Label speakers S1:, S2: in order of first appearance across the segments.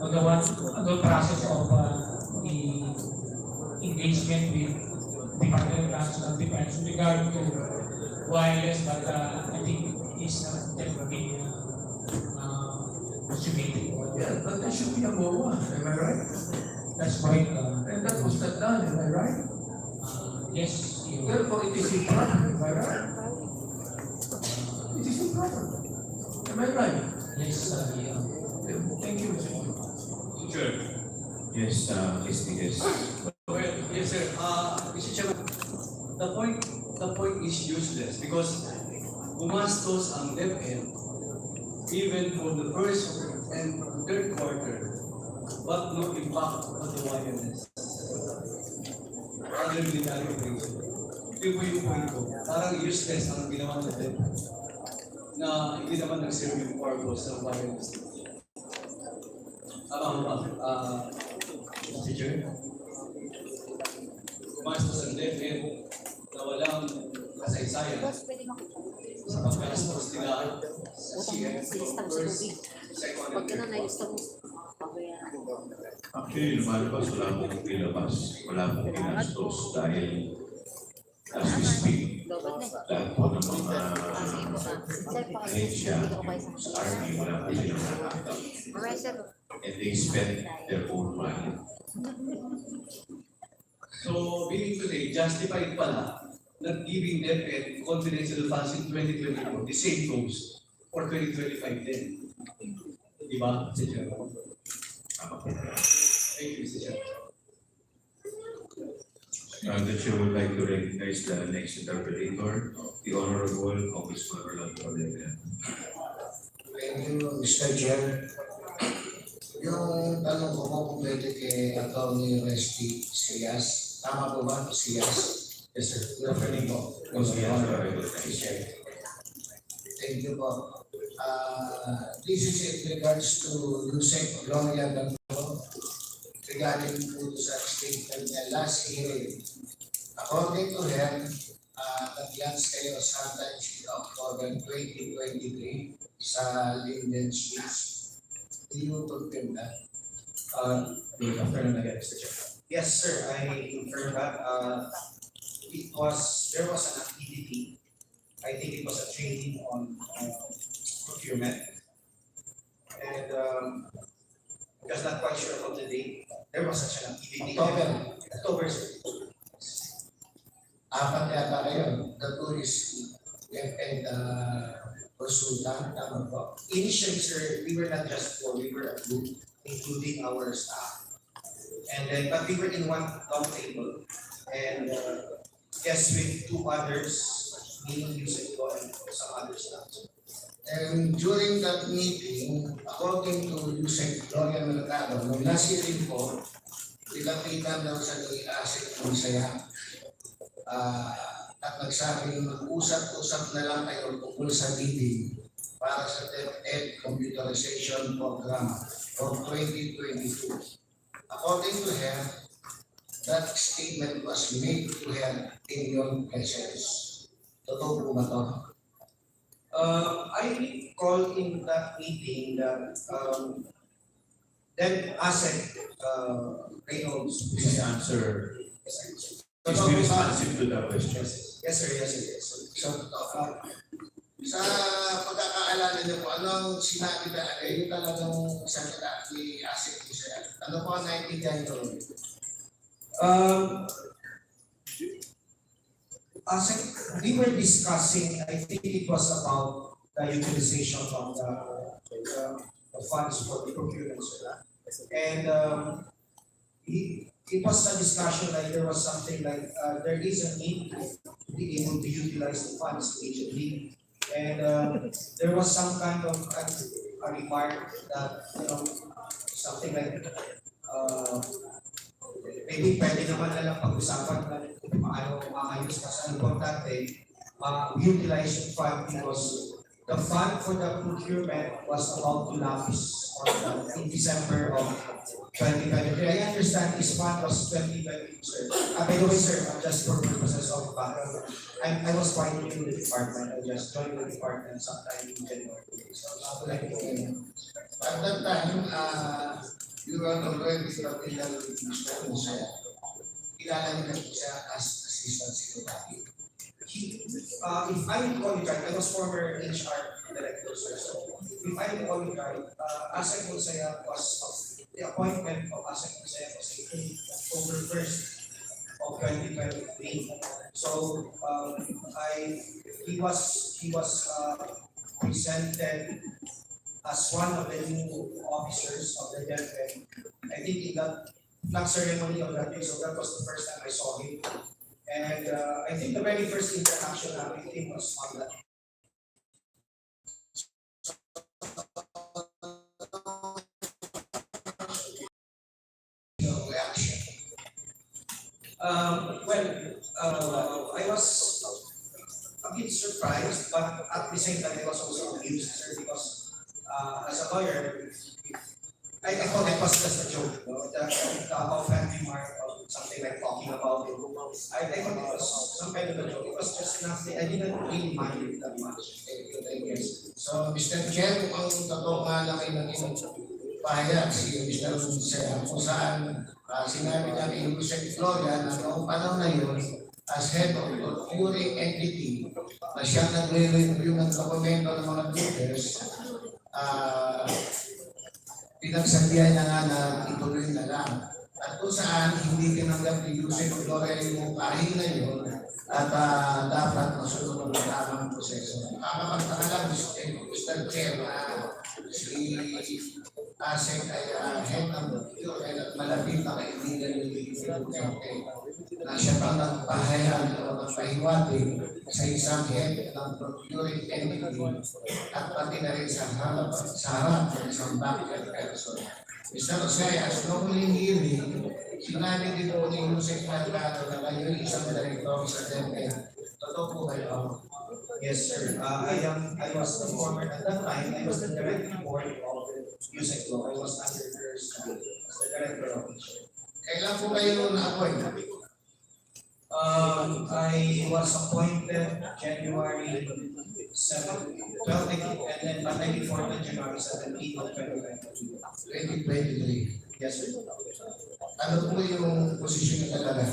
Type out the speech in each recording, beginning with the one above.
S1: on the process of the engagement with Department of National Defense with regard to wireless, but I think it's not definitely consummated.
S2: Yeah, but there should be a MOA, am I right?
S1: That's correct.
S2: And that was not done, am I right?
S1: Yes.
S2: Therefore, it is improper, am I right? It is improper. Am I right?
S1: Yes, yeah.
S2: Thank you, Mr.
S3: Sure. Yes, Mr. Yes.
S4: Well, yes, sir. Mr. Chairman, the point is useless because gumastos ang DepEd even for the first and third quarter, but no impact on the wireless. Other military operation. Ito po yung point ko. Parang useless ang ginawa ng DepEd na hindi naman nag-serve yung purpose ng wireless. Mr. Chair, gumastos ang DepEd na walang kasaysayan sa paggastos nila sa CM first, second, and third.
S3: Actually, lumalabas, wala pong pinabas, wala pong pinastos dahil as we speak, lahat po ng mga ahensya sa Army, wala po silang nakakap. And they spend their own money.
S4: So, meaning today, justified pala not giving DepEd confidential funds in 2024, the same goes for 2025 din. Di ba, Mr. Chair? Thank you, Mr. Chair.
S3: The Chair would like to recognize the next interpreter, the Honorable Congressman Orlando Olivia.
S5: Thank you, Mr. Chair. Yung tanong ko po kung pwede kay Atty. Resty Siyas. Tama po ba? Siyas? Yes, sir. Good afternoon po. Thank you po. This is in regards to Yusek Gloria Danilo regarding po sa statement niya last hearing. According to him, nag-launch kayo sa timesheet October 2023 sa Linden Streets. Do you confirm that?
S2: Good afternoon again, Mr. Chair.
S6: Yes, sir. I confirm that. There was an activity. I think it was a training on procurement, and because not quite sure about the date, there was such an activity. October, sir.
S5: Apat yata kayo. The tourist and consultant. Tama po.
S6: Initially, sir, we were not just four. We were a group, including our staff. And then, but we were in one long table, and yes, with two others, meaning Yusek and some other staff.
S5: And during that meeting, according to Yusek Gloria Mercado, nung last hearing po, nilapitan daw sa asset ng saya. At nagsabi yung mag-usap-usap na lang kayo tungkol sa bidding para sa DepEd Computerization Program for 2022. According to her, that statement was made to her in your presence. Totoo po ba ito?
S6: I recall in that meeting that then ASEC Reynolds,
S3: Please answer. Please be responsive to the question.
S6: Yes, sir. Yes, sir. Yes, sir.
S5: So, sa pagkakaalala niyo po, anong sinabi na yung talagang salita ni Asik Israel? Ano po ang naintindihan niyo?
S6: ASEC, we were discussing, I think it was about the utilization of the funds for the procurement, sir. And it was a discussion like there was something like there is a need to be able to utilize the funds immediately. And there was some kind of a remark that, something like maybe pwede naman na lang pag-usapan na kung paano maayos kasi ang importante, utilize yung fund because the fund for the procurement was about to lapse in December of 2023. I understand this fund was 2022, sir. By the way, sir, just for purposes of background, I was quite new in the department. I just joined the department sometime in January. So,
S5: At that time, you were already familiar with Mr. Musaya. Kilala niyo po siya as assistant secretary.
S6: If I recall it right, I was former HR director, sir. So if I recall it right, Asek Musaya was, the appointment of Asek Musaya was October 1st of 2023. So he was presented as one of the new officers of the DepEd. I think in that flag ceremony of that day, so that was the first time I saw him. And I think the very first interaction with him was on that.
S5: Reaction.
S6: I was a bit surprised, but at the same time I was also amused, sir, because as a lawyer, I thought it was just a joke, no? The offhand remark of something like talking about it. I thought it was some kind of a joke. It was just nothing. I didn't really mind it that much.
S5: Thank you. So, Mr. Chair, kung ang totoo nga lang ay naging pahayag si Mr. Musaya kung saan sinabi niya ni Jose Florian na noong panahon na yun, as head of the procuring entity, na siya nagre-review ng dokumento ng mga bidders, pinagsabihan niya nga na ituloy na lang. At kung saan hindi tinanggap ni Jose Florian yung kahing na yun at dapat masunod ng tamang proseso. Nakakapagtaka lang, Mr. Chair, si Asek ay head ng procurement at malapit na kaibigan ni Duterte na siya pang nagpahayag o nagpahiwatig sa isang head ng procuring entity at pati na rin sa harap ng isang backyard person. Mr. Osaya, as normally hearing, sinabi din po ni Jose Florian na kayo isang director sa DepEd. Totoo po kayo?
S6: Yes, sir. I was the former, at that time, I was the direct report of Music Law. I was under her staff as the director of it.
S5: Kailan po kayo na-appoint?
S6: I was appointed January 7, 12, and then but I reported January 17 of 2023.
S5: 2023.
S6: Yes, sir.
S5: Ano po yung posisyon niyo talaga?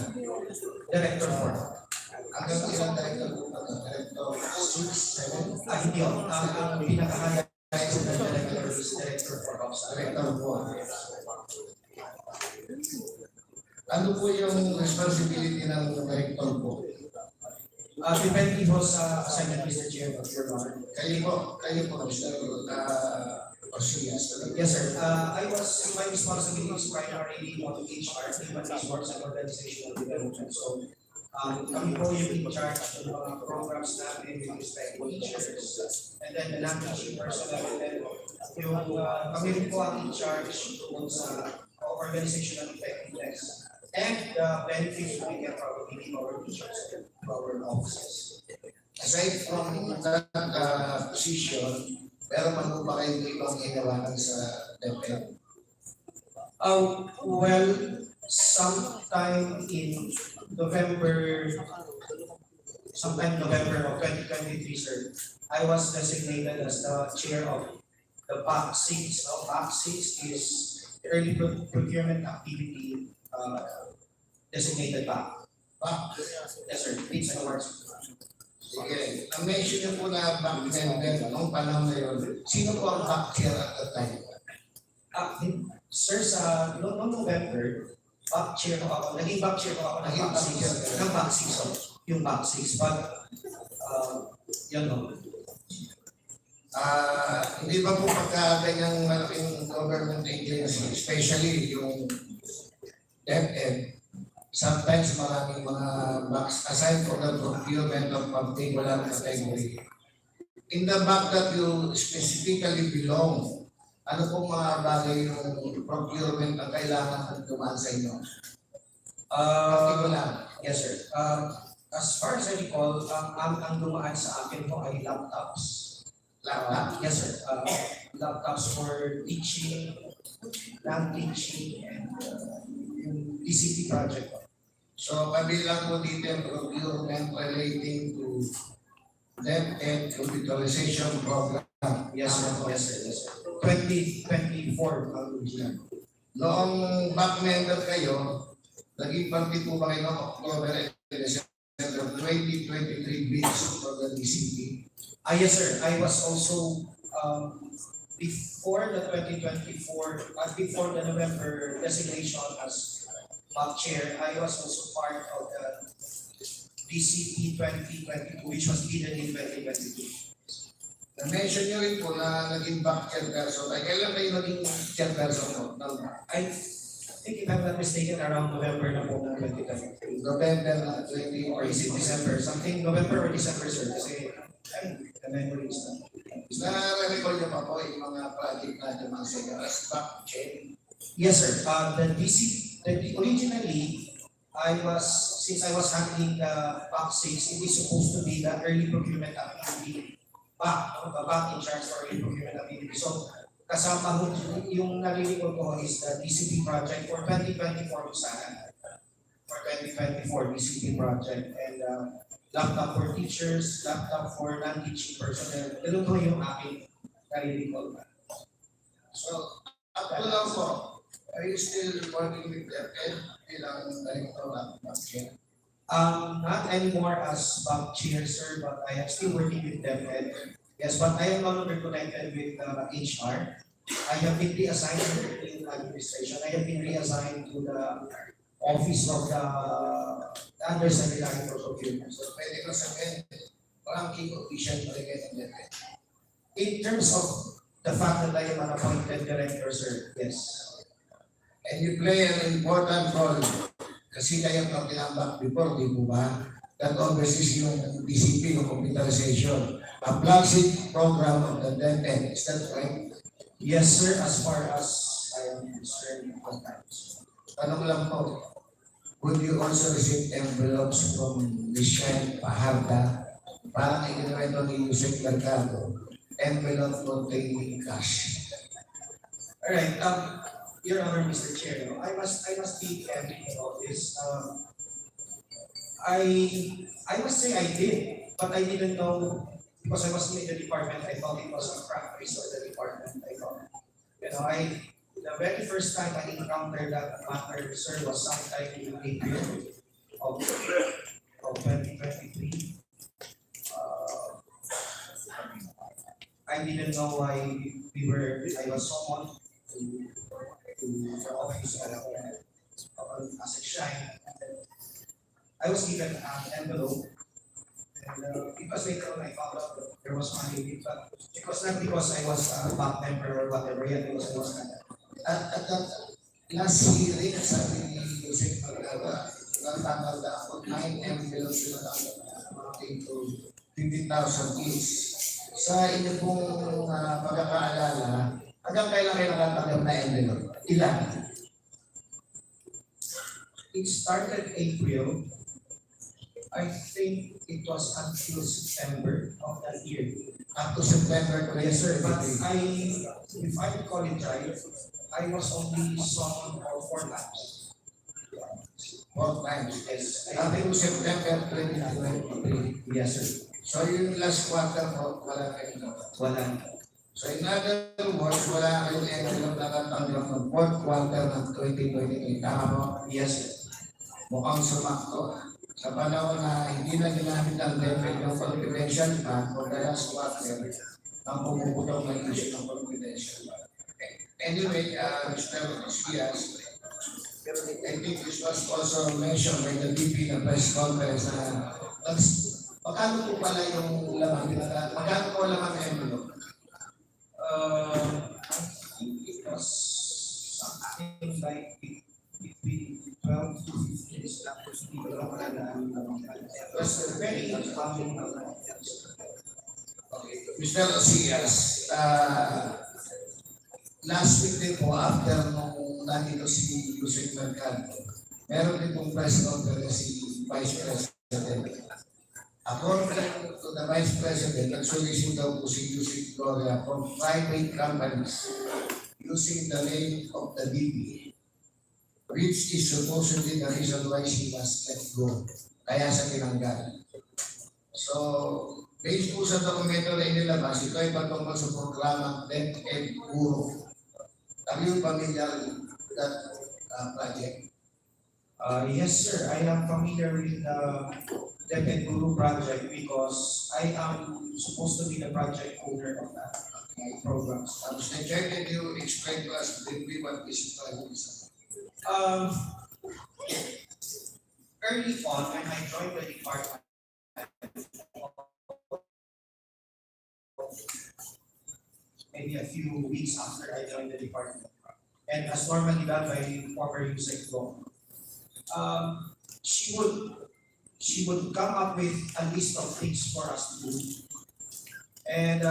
S6: Director 4.
S5: Hanggang ilang director po ba? Director 6, 7?
S6: Hindi ako. Ang pinakahaya sa director is Director 4 of
S5: Director 4. Ano po yung responsibility ng director po?
S6: Depende po sa assignment, Mr. Chair, of your honor.
S5: Kayo po, Mr. Orsias.
S6: Yes, sir. My responsibilities primarily on HR, human resource and organizational development. So, kami po yung in charge ng mga programs natin with respect to teachers, and then the non-teaching personnel, and then yung kami rin po ang in charge doon sa organizational effectiveness and the benefits we get from giving our teachers and our offices.
S5: Aside from that position, pero man po ba kayong ibang hinawakan sa DepEd?
S6: Well, sometime November of 2023, sir, I was designated as the chair of the PAC 6. PAC 6 is the early procurement activity designated PAC. Yes, sir. It's an award.
S5: Sige. Na-mention niyo po na back then, noong panahon na yun, sino po ang back chair at that time?
S6: Sir, sa noong November, back chair ko ako. Naging back chair ko ako ng
S5: Naging
S6: back 6. Ng back 6, so yung back 6. But, yun no.
S5: Hindi ba po pagka ganyang malaking government agency, especially yung DepEd, sometimes maraming mga box, aside from the procurement of particular category. In the back that you specifically belong, ano pong mga bagay yung procurement na kailangan at dumaan sa inyo? Particular.
S6: Yes, sir. As far as I recall, ang dumaan sa akin po ay laptops.
S5: Laptop.
S6: Yes, sir. Laptops for teaching, non-teaching, and yung PCT project.
S5: So, kabilang po dito yung procurement relating to DepEd computerization program.
S6: Yes, sir. Yes, sir. Yes, sir. 2024 ang original.
S5: Noong back member kayo, naging party po ba kayo ng October and December 2023 bids for the DCP?
S6: Yes sir, I was also before the 2024, before the November designation as chair, I was also part of the DCP 2022 which was given in 2022.
S5: Na-mention nyo rin po na naging back chairperson. Ay, kailan kayo naging chairperson po?
S6: I think if I'm not mistaken, around November na po ng 2023.
S5: November na 20
S6: Or is it December? Something November or December sir, kasi the memory is not.
S5: Na-recall nyo pa po yung mga project na mga as back chair.
S6: Yes sir, originally, since I was handling the back 6, it is supposed to be the early procurement activity back in charge for early procurement activity. So, kasama ho, yung nalilipod ko is the DCP project for 2024 sana. For 2024 DCP project and laptop for teachers, laptop for non-teaching personnel. Ganun po yung aking nalilipod.
S5: So, up to now po, are you still working with DepEd bilang director ng back chair?
S6: Not anymore as bank chair, sir, but I am still working with them. And yes, but I am no longer connected with HR. I have been reassigned in administration. I have been reassigned to the office of the Undersecretary for Procurement.
S5: So, pwede ko sabihin, ranking official pa rin kayo ng DepEd.
S6: In terms of the fact that I am an appointed director, sir, yes.
S5: And you play an important role kasi kayo ang tinambak before, di po ba? That oversees yung DCP, yung computerization. A flagship program of the DepEd. Is that right?
S6: Yes, sir, as far as I am concerned.
S5: Tanong lang po, would you also receive envelopes from Michelle Paharda? Parang ikinawento ni Yusek Mercado, envelope containing cash.
S6: Alright, Your Honor, Mr. Chair, I must be candid about this. I must say I did, but I didn't know because I was in the department. I thought it was a practice of the department. I thought, the very first time I encountered that matter, sir, was sometime in April of 2023. I didn't know I was someone to the office as a shrine. I was given an envelope, and because later on I found out that there was money in it, but not because I was a back member or whatever, yet because I was not.
S5: At that last hearing, sabi ni Yusek Mercado, nagtatanda ako, 9 envelopes na amounting to 50,000 each. Sa inyo pong pagkakaalala, hanggang kailan kayo nakatanggap na envelope? Ilan?
S6: It started April. I think it was until September of that year.
S5: Up to September 2023.
S6: Yes, sir. But if I recall it right, I was only summoned for 4 times.
S5: 4 times.
S6: Yes.
S5: Up to September 2023.
S6: Yes, sir.
S5: So yung last quarter mo, wala kayo.
S6: Wala.
S5: So in other words, wala kayong envelope na tatanggap ng 4th quarter ng 2023. Tama mo?
S6: Yes, sir.
S5: Mukhang sumakto. Sa panahon na hindi na ginamit ang DepEd ng confidential fund for the last quarter, ang pumuputong ng issue ng confidential fund. Anyway, Mr. Diaz, I think this was also mentioned by the VP ng press conference na magkano po pala yung laman? Magkano po laman ng envelope?
S6: I think it was something like between 12 to 15 steps. It was very common.
S5: Mr. Diaz, last week din po, after nung nandito si Yusek Mercado, meron din pong press conference si Vice President. According to the Vice President, nag-solicit daw po si Yusek Gloria from private companies using the name of the DB, which is supposedly the reason why she was let go. Kaya sa tinanggal. So, based po sa dokumento na inilabas, ito ay patungkol sa programang DepEd Guru. Are you familiar with that project?
S6: Yes, sir. I am familiar with the DepEd Guru project because I am supposed to be the project owner of that program.
S5: Mr. Chair, can you explain to us briefly what this project is?
S6: Early on, when I joined the department, maybe a few weeks after I joined the department, and as normally done by former Yusek Long, she would come up with a list of things for us to do. And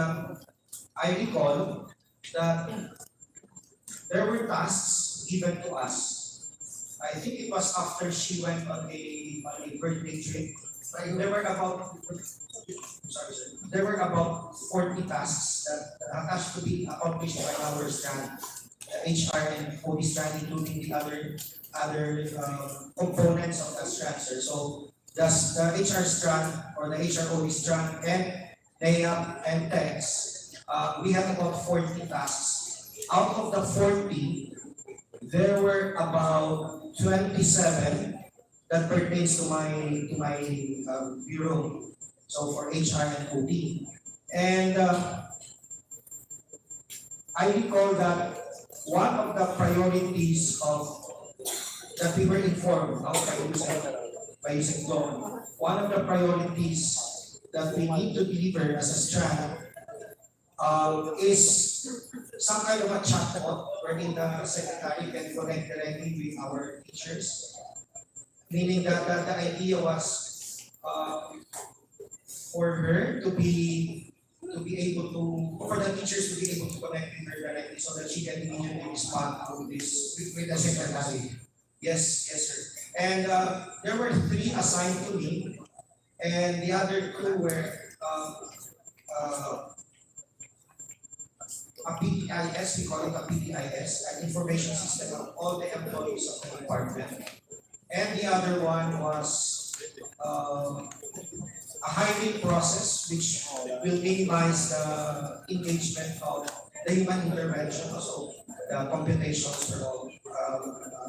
S6: I recall that there were tasks given to us. I think it was after she went on a birthday trip. Like there were about 40 tasks that has to be accomplished by our strand, the HR and OD strand, including the other components of that strand, sir. So the HR strand or the HR OD strand and NAYAP and TEX, we had about 40 tasks. Out of the 40, there were about 27 that pertains to my bureau. So for HR and OD. And I recall that one of the priorities that we were informed of by Yusek Long, one of the priorities that we need to deliver as a strand is some kind of a chatbot wherein the secretary can connect directly with our teachers. Meaning that the idea was for her to be able to, for the teachers to be able to connect with her directly so that she can immediately respond to this with the secretary. Yes, sir. And there were 3 assigned to me, and the other 2 were a PTIS, we call it a PTIS, an information system of all the employees of the department. And the other one was a hiring process which will minimize the engagement of the human intervention, so the computations were all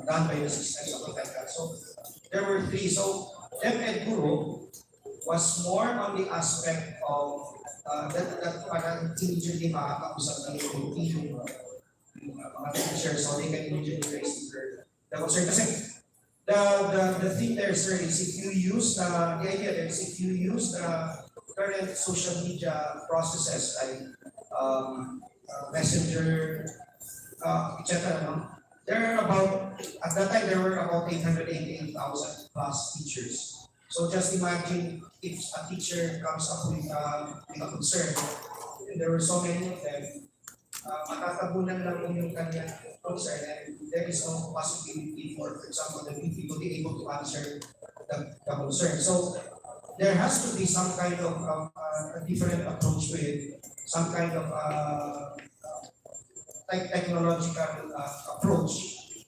S6: done by the system, something like that. So there were 3. So DepEd Guru was more on the aspect of that parang immediately makakausap ng mga teachers so they can immediately raise the concern. Kasi the thing there, sir, is if you use the idea there is if you use the current social media processes like Messenger, etc. No? There are about, at that time there were about 888,000 plus teachers. So just imagine if a teacher comes up with a concern, and there were so many of them, matatabunan lang yung kanyang concern, and there is no possibility for example, the people be able to answer the concern. So there has to be some kind of a different approach with some kind of technological approach,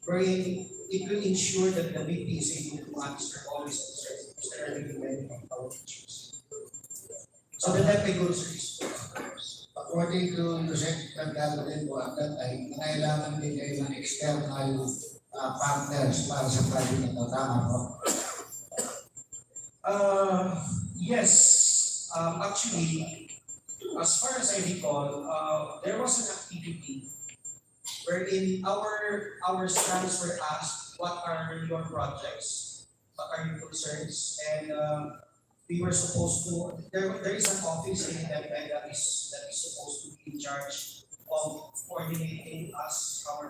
S6: wherein it will ensure that the VP is able to answer all these concerns. There are really many of our teachers. So the DepEd Guru service.
S5: According to Yusek Delgado din po at that time, kailangan din kayo ng external partners para sa project na tama po.
S6: Yes, actually, as far as I recall, there was an activity wherein our strands were asked, what are your projects? What are your concerns? And we were supposed to, there is an office in DepEd that is supposed to be in charge of coordinating us, our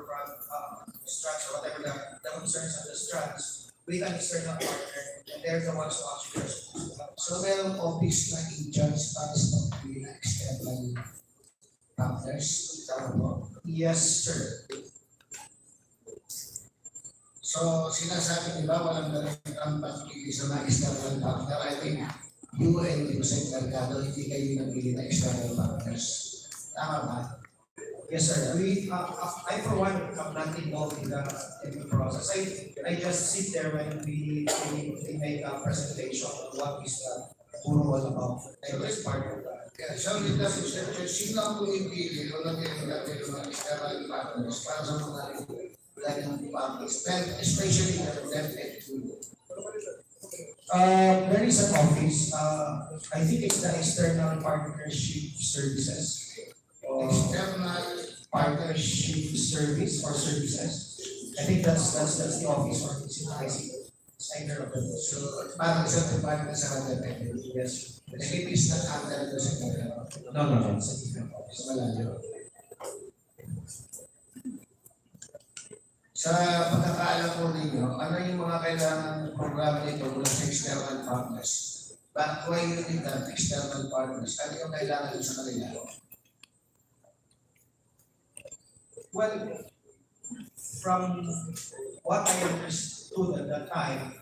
S6: strands or whatever the concerns of the strands with an external partner, and they're the ones who actually are supposed to help.
S5: So mayroong office na in charge para sa mga external partners. Tama po.
S6: Yes, sir.
S5: So sinasabi niyo ba walang dalang pagpili sa mga external partner? I think you and Yusek Delgado, hindi kayo nabili na external partners. Tama ba?
S6: Yes, sir. I for one am not involved in the process. I just sit there when we make a presentation on what is puro all about. And that's part of that.
S5: Yeah, so with that, Mr. Chair, sino ang pumipili o lagyan natin ng mga external partners para sa mga ganyan partners, especially the DepEd.
S6: There is an office, I think it's the External Partnership Services.
S5: External
S6: Partnership Service or Services. I think that's the office or it's in IC. Center of the
S5: So, parang isang department sa DepEd.
S6: yes.
S5: Nag-ibis na under ko sa kanya.
S6: No, it's a different office.
S5: Sa malayo. Sa pagkakaalam ko ninyo, ano yung mga kailangan programa nito mula sa external partners? Bakit why you need that external partners? Ano yung kailangan sa kanila?
S6: Well, from what I understood at that time,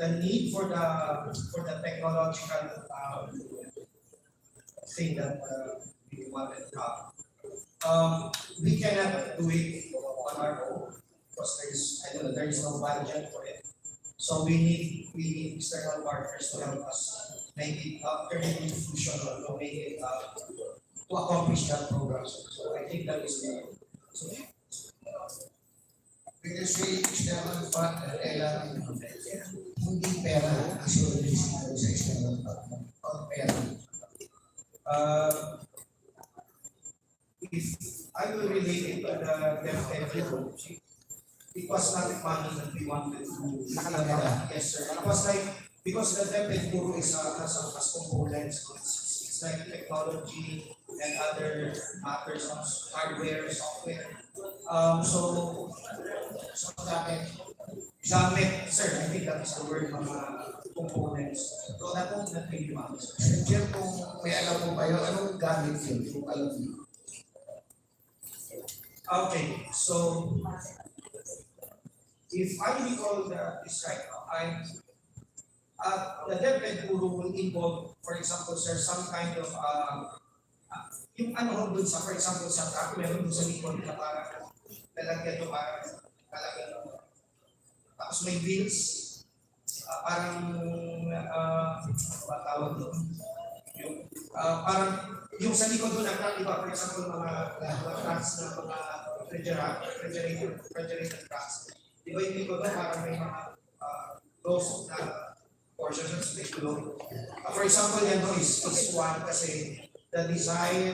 S6: the need for the technological thing that we wanted to have, we cannot do it on our own because there is no budget for it. So we need external partners to help us make it turn it into functional, to make it to accomplish that program. So I think that is
S5: Because si external partner, kailangan hindi pera ang service sa external partner. O pera.
S6: If I will relate it to the DepEd, it was not money that we wanted to. Yes, sir. It was like because the DepEd puro is has components. It's like technology and other matters of hardware, software. So gamit, sir, I think that is the word, mga components. So that won't not really matter.
S5: Diyan kung may alam mo ba yun, anong gamit yun? Kung alam mo.
S6: Okay, so if I recall this right now, the DepEd puro will involve, for example, sir, some kind of yung ano dun sa, for example, sa truck, meron dun sa likod na parang lalagyan yung parang lalagyan tapos may wheels, parang ano tawag doon? Yung parang yung sa likod doon ng truck, di ba, for example, mga trucks na mga refrigerator trucks. Di ba yung likod doon parang may mga close na portions of space below. For example, yan doon is one kasi the design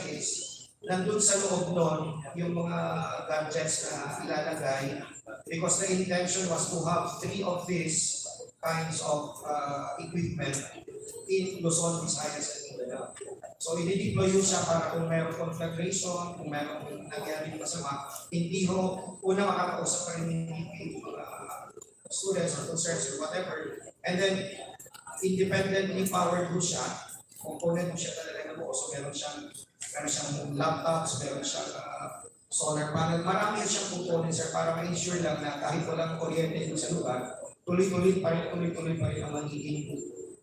S6: is nandun sa loob nun yung mga gadgets na ilalagay because the intention was to have 3 of these kinds of equipment in Luzon, Visayas, and Mindanao. So i-deploy yun siya para kung mayroong conflagration, kung mayroong nangyari masama, hindi ho una makakausap pa rin yung mga students or concerns or whatever, and then independently powered ho siya, component mo siya talaga na buo. So meron siyang laptops, meron siyang solar panel, marami siyang components sir para ma-ensure lang na kahit walang kuryente dito sa lugar, tuloy-tuloy pa rin ang magiging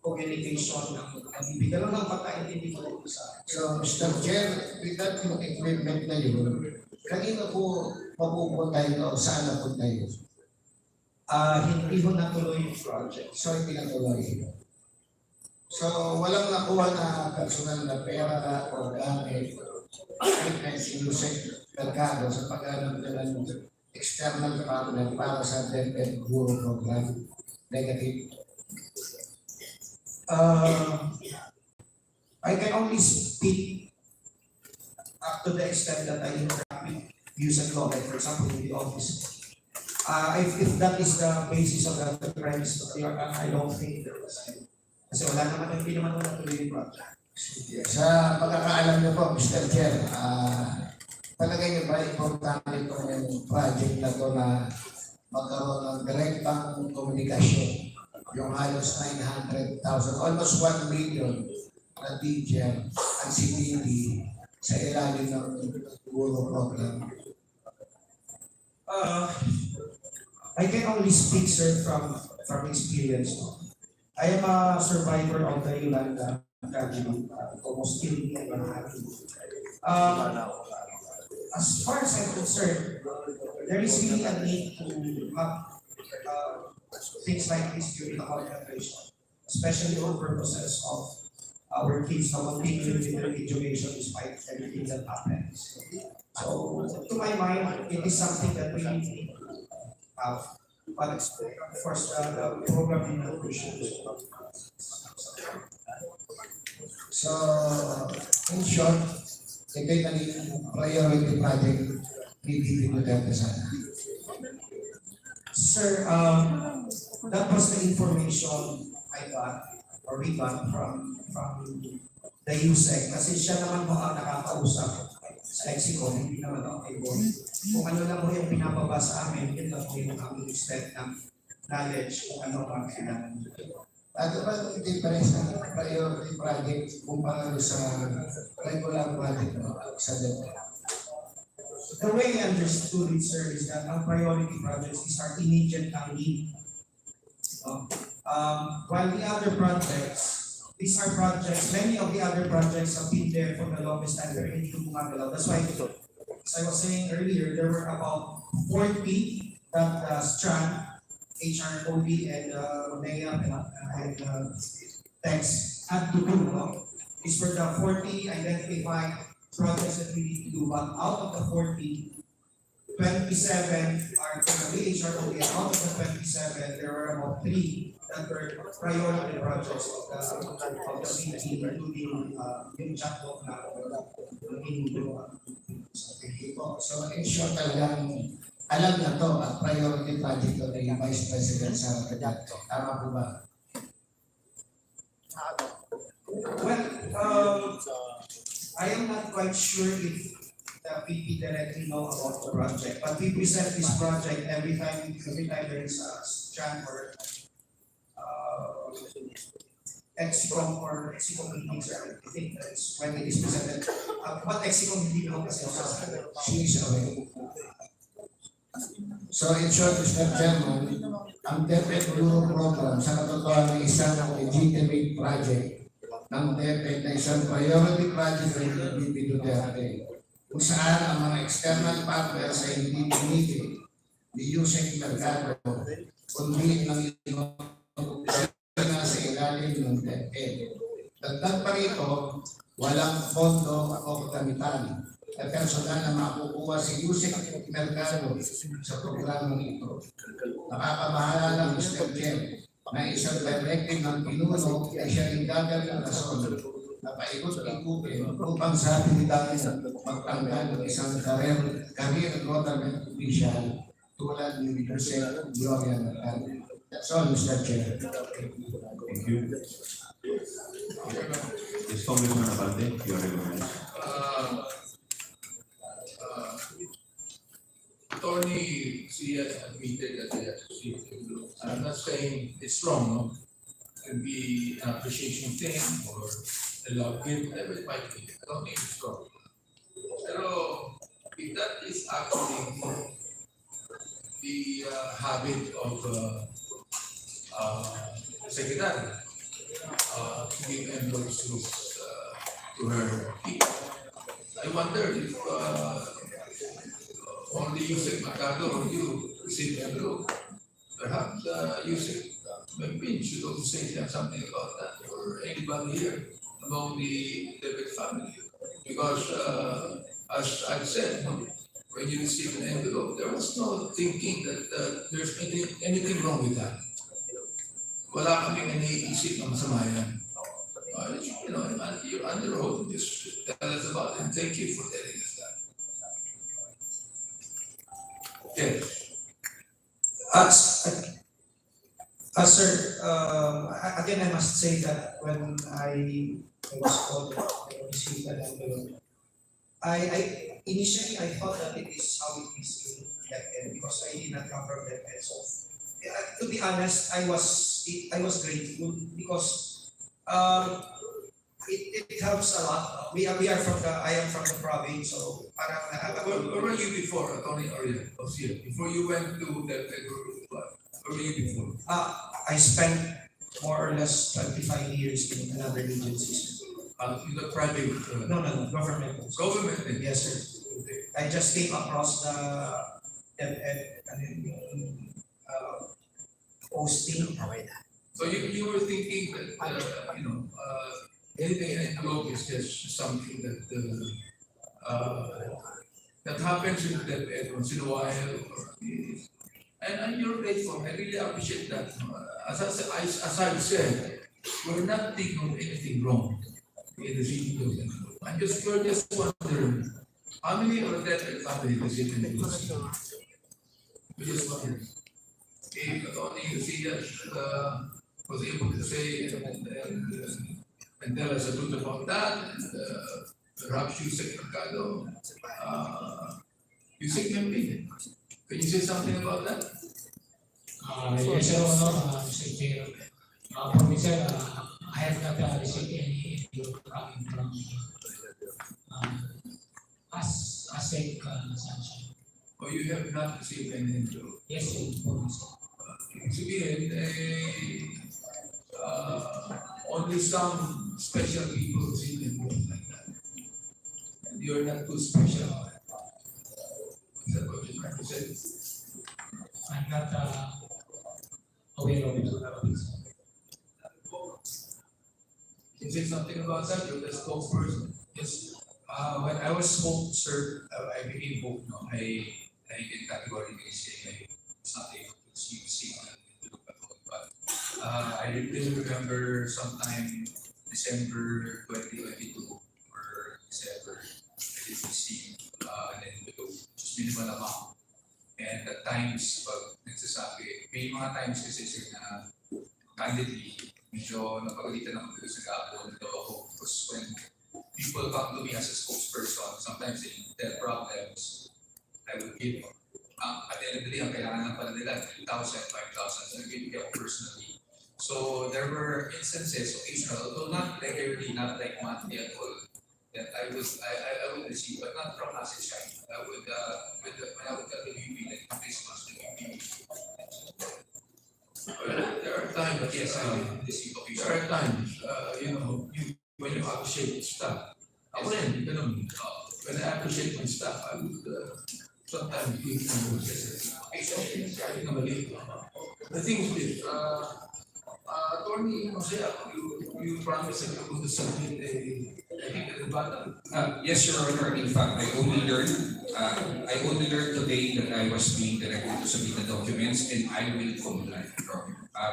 S6: communication ng bibigyan ng pagkaintindi ko sa.
S5: So, Mr. Chair, with that yung equipment na yun, kanina po mapupunta yun o saan napunta yun?
S6: Hindi mo natuloy yung project.
S5: So, hindi natuloy. So, walang nakuha na personal na pera o gamit equipment sinusek merkado sa paghanap nila ng external partner para sa DepEd Guru program. Negative.
S6: I can only speak up to the extent that I interact with views and law, like for example in the office. If that is the basis of the premise of the I don't think there was any. Kasi wala naman, hindi naman wala tuloy yung project.
S5: Sa pagkakaalam niyo po, Mr. Chair, palagay niyo ba importante itong project na ito na magkaroon ng direktang komunikasyon? Yung halos 900,000, almost 1 million na teacher at CPD sa ilalim ng Guru program.
S6: I can only speak, sir, from experience. I am a survivor of the Yolanda tragedy, almost killed me and my family. As far as I'm concerned, there is really a need to have things like this during our graduation, especially for purposes of our kids to continue with their education despite everything that happens. So, to my mind, it is something that we need to have. But of course, the program in nutrition.
S5: So, in short, ito'y naging priority project ni Bibi Duterte sana.
S6: Sir, that was the information I got or we got from the USEC kasi siya naman po ang nakakausap sa Mexico, hindi naman ako able. Kung ano lang po yung pinapaba sa amin, yun lang po yung aming extent ng knowledge kung ano ang kailangan.
S5: Ano ba ang difference ng priority project kumpara sa regular project sa DepEd?
S6: The way I understood it, sir, is that ang priority projects is our immediate need. While the other projects, these are projects, many of the other projects have been there for the longest time, they're hindi gumagalaw. That's why, as I was saying earlier, there were about 40 that Strand, HROB, and Romea and Tex had to do. These were the 40 identified projects that we need to do, but out of the 40, 27 are for the HROB, and out of the 27, there were about 3 that were priority projects of the city, including yung chatbot na
S5: So, in short, talagang alam na to at priority project to ng Vice President sa Kagat. Tama po ba?
S6: Well, I am not quite sure if the VP directly know about the project, but we present this project every time there is a strand or Exicom or Exicom meetings. I think that's when it is presented. What Exicom hindi know kasi
S5: She is away. So, in short, Mr. Chairman, ang DepEd Guru Program sa katotohanan ay isang legitimate project ng DepEd na isang priority project ng Bibi Duterte, kung saan ang mga external partners ay hindi pinili ni Yusek Mercado, kundi ng na sa ilalim ng DepEd. Dagdag pa rito, walang pondo o kagamitan na personal na makukuha si Yusek Mercado sa programang ito. Nakakabahala lang, Mr. Chair, na isang directive ng pinuno ay siya rin gagawin rason na paikot-ikutin upang sa atin dahil magtanggal ng isang career government official tulad ni Jose Gloria Mercado. That's all, Mr. Chair.
S3: Thank you. Yes, Congressman Abante, your recommendation.
S2: Tony CS admitted that they associated groups. I'm not saying it's wrong, no? It can be an appreciation thing or a love gift, whatever it might be. I don't think it's wrong. Pero if that is actually the habit of secretary to give envelopes to her people, I wonder if only Yusek Mercado or you receive the envelope. Perhaps Yusek maybe should also say something about that, or anybody here among the David family. Because as I've said, when you receive an envelope, there was no thinking that there's anything wrong with that. Wala kaming iniisip na masama yan. You know, you're on the road, just tell us about it, and thank you for telling us that. Yes.
S6: Sir, again, I must say that when I was called, I received an envelope. Initially I thought that it is how it is in DepEd because I did not come from DepEd. So, to be honest, I was grateful because it helps a lot. I am from the province, so parang nakakatulong.
S2: Where were you before, Attorney Oriel? Before you went to DepEd, where were you before?
S6: I spent more or less 25 years in another agency.
S2: In the private?
S6: No, government.
S2: Government?
S6: Yes, sir. I just came across the DepEd posting.
S2: So you were thinking that, anything I do is just something that happens with that once in a while. And you're grateful. I really appreciate that. As I said, we're not thinking of anything wrong in the video. We're just wondering, how many of that family does it include? We just wonder. If only Thiz was able to say and tell us a bit about that, and perhaps you said Mercado, you say campaign. Can you say something about that?
S1: Yes, Your Honor, Mr. Chair. For me, sir, I have not received any input coming from ASEC sanction.
S2: Or you have not received any info?
S1: Yes, sir, for me, sir.
S2: Sabihin, only some special people receive involved like that. And you're not too special. Is that what you're trying to say?
S1: I'm not aware of it.
S2: Can you say something about that? You're the spokesperson.
S7: Yes. When I was sir, I became both. No, I can categorically say I was not able to see but I really remember sometime December 2022 or December I did receive an envelope, just minimal amount. And at times, pag nagsasabi, may mga times kasi sir na candidly, medyo napagalitan ako dito sa gabo na daw ako. Because when people come to me as a spokesperson, sometimes they tell problems, I would give. At the end of the day, ang kailangan lang pala nila, 3,000, 5,000, so I give them personally. So there were instances, occasional, although not regularly, not like monthly at all, that I would receive, but not from us side. I would, when I would tell the VP, like Christmas, the VP.
S2: There are times,
S7: But yes, I did receive
S2: there
S7: occasionally.
S2: are times, when you appreciate stuff. Ako rin, ganun. When I appreciate my stuff, I would sometimes give them kahit na mali. The thing is this, Attorney Jose, you promised that you're going to submit a rebuttal.
S8: Yes, Your Honor. In fact, I only learned today that I was being directed to submit the documents, and I will comply.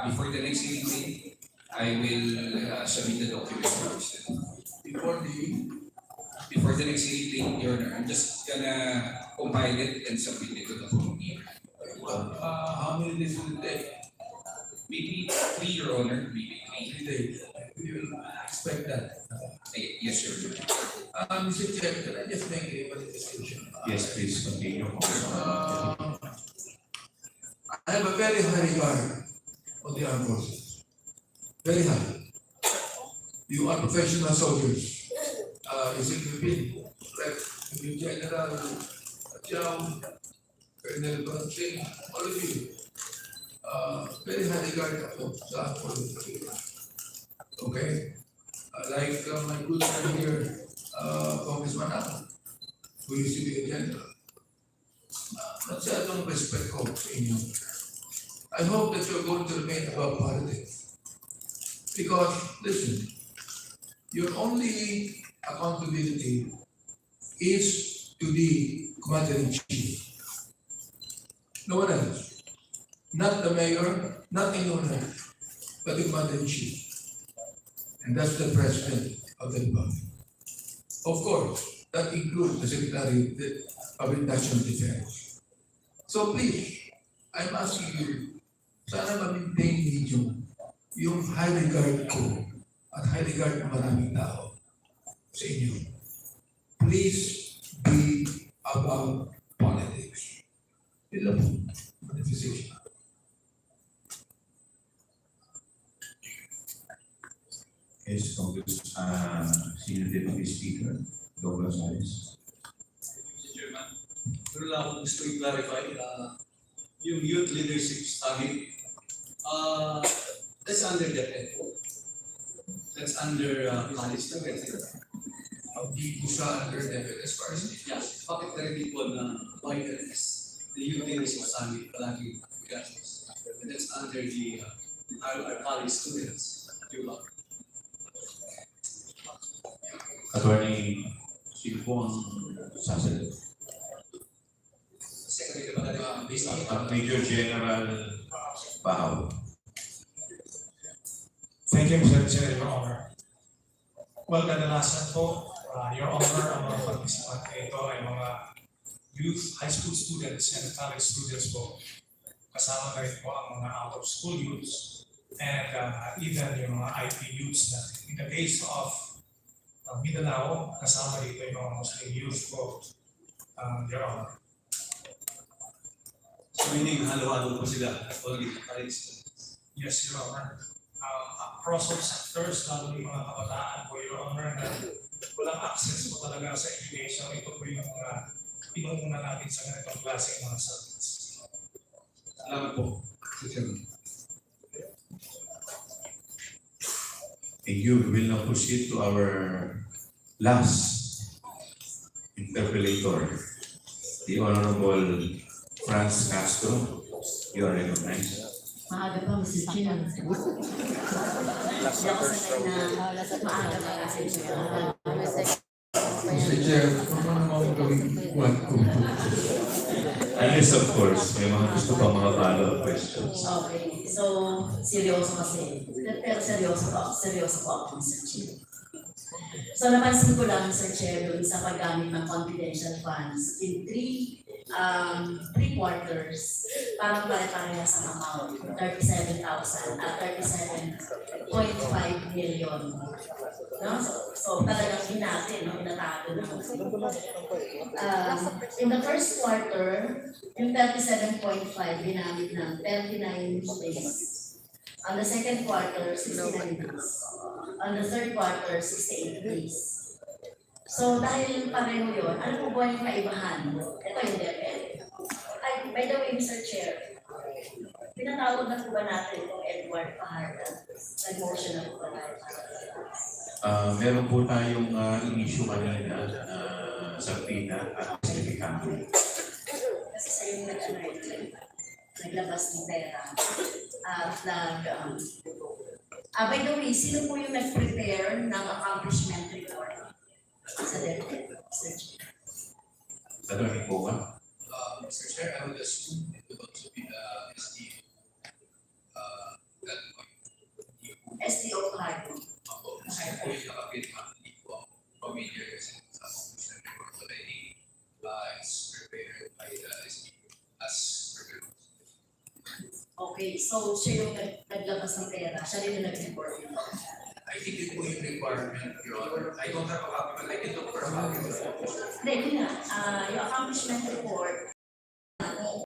S8: Before the next meeting, I will submit the documents first. Before the next meeting, Your Honor, I'm just gonna compile it and submit it to the committee.
S2: How many days will it take?
S8: Maybe 3, Your Honor. Maybe 3.
S2: 3 days. We will expect that.
S8: Yes, Your Honor.
S2: Mr. Chair, can I just make a discussion?
S3: Yes, please continue.
S2: I have a very high regard for the armed forces. Very high. You are professional soldiers. You see, you've been like the General Chow, Colonel Banting, all of you. Very high regard for the armed forces. Okay? Like my good friend here, Congressman Ako, who used to be a general. Masyadong respect ko sa inyo. I hope that you're going to remain above politics. Because, listen, your only accountability is to the Commander-in-Chief. No one else. Not the mayor, not anyone else, but the Commander-in-Chief. And that's the President of the Republic. Of course, that includes the Secretary of National Defense. So please, I'm asking you, sana ma-maintain ninyo yung high regard ko at high regard ng maraming tao sa inyo. Please be above politics. Yun lang po, manifestation.
S3: Yes, Congress, Senior Deputy Speaker, Douglas Harris.
S4: Mr. Chairman, meron lang akong gusto i-clarify, yung Youth Leadership Summit, that's under the EPO. That's under college na ganyan.
S2: Hindi ko siya under level as far as
S4: Yeah, bakit na rin po na YLS, the Youth Leadership Summit, palagi gasos. and that's under the our college students. Your Honor.
S3: Attorney, sino po ang sasagot?
S7: Secretary Magdalena, based on
S3: Major General Bahaw.
S9: Thank you, Mr. Chair, Your Honor. Well, kadalasan po, Your Honor, ang mga participante ito ay mga youth, high school students and college students po. Kasama na rin po ang mga out-of-school youths and even yung mga IT youths na. In the case of Mindanao, kasama dito yung mga Muslim youth po, Your Honor.
S4: So meaning halo-halo po sila only college students.
S9: Yes, Your Honor. Across all sectors, lalo yung mga kabataan po, Your Honor, na walang access po talaga sa education. Ito po yung mga pinunguna natin sa ganitong klase ng mga subjects.
S4: Salamat po. Mr. Chairman.
S3: Thank you. We will now proceed to our last interpellator, the Honorable Franz Castro. You are recognized.
S10: Maaga pa, Mr. Chair. Hindi ako sanay na maaga pa kasi.
S2: Mr. Chair, kung ano naman gawin 1, 2, 3.
S3: Unless of course, may mga gusto pa mga follow-up questions.
S10: Okay, so seryoso kasi. Pero seryoso po ako, Mr. Chair. So napansin ko lang, Mr. Chair, dun sa paggamit ng confidential funds in three quarters, parang pare-parehas ang amount, 37,000 at 37.5 million. No? So talagang hinati, no? Hinatago na. In the first quarter, yung 37.5 ginamit ng 39 days. On the second quarter, 69 days. On the third quarter, 68 days. So dahil pareho yun, ano po ba yung kaibahan? Ito yung DepEd. Ay, by the way, Mr. Chair, pinatawag na po ba natin itong Edward Paharda? Nag-motion na po ba natin?
S3: Meron po tayong in-issue kanina sa PINA at Certificado.
S10: Kasi sa yung naglabas ng pera. By the way, sino po yung nag-prepare ng accomplishment report sa DepEd?
S3: Attorney po ba?
S7: Mr. Chair, I would assume it would also be the SDO. That point.
S10: SDO Paharda.
S7: Ako, kasi po yung nakapirma, hindi po ako familiar kasi sa commission report already. It's prepared by the SDO as prepared.
S10: Okay, so siya yung naglabas ng pera, siya rin yung nag-report.
S7: I think it po yung requirement, Your Honor. I don't have a copy, but I can look for a copy.
S10: Hindi, yun nga, yung accomplishment report,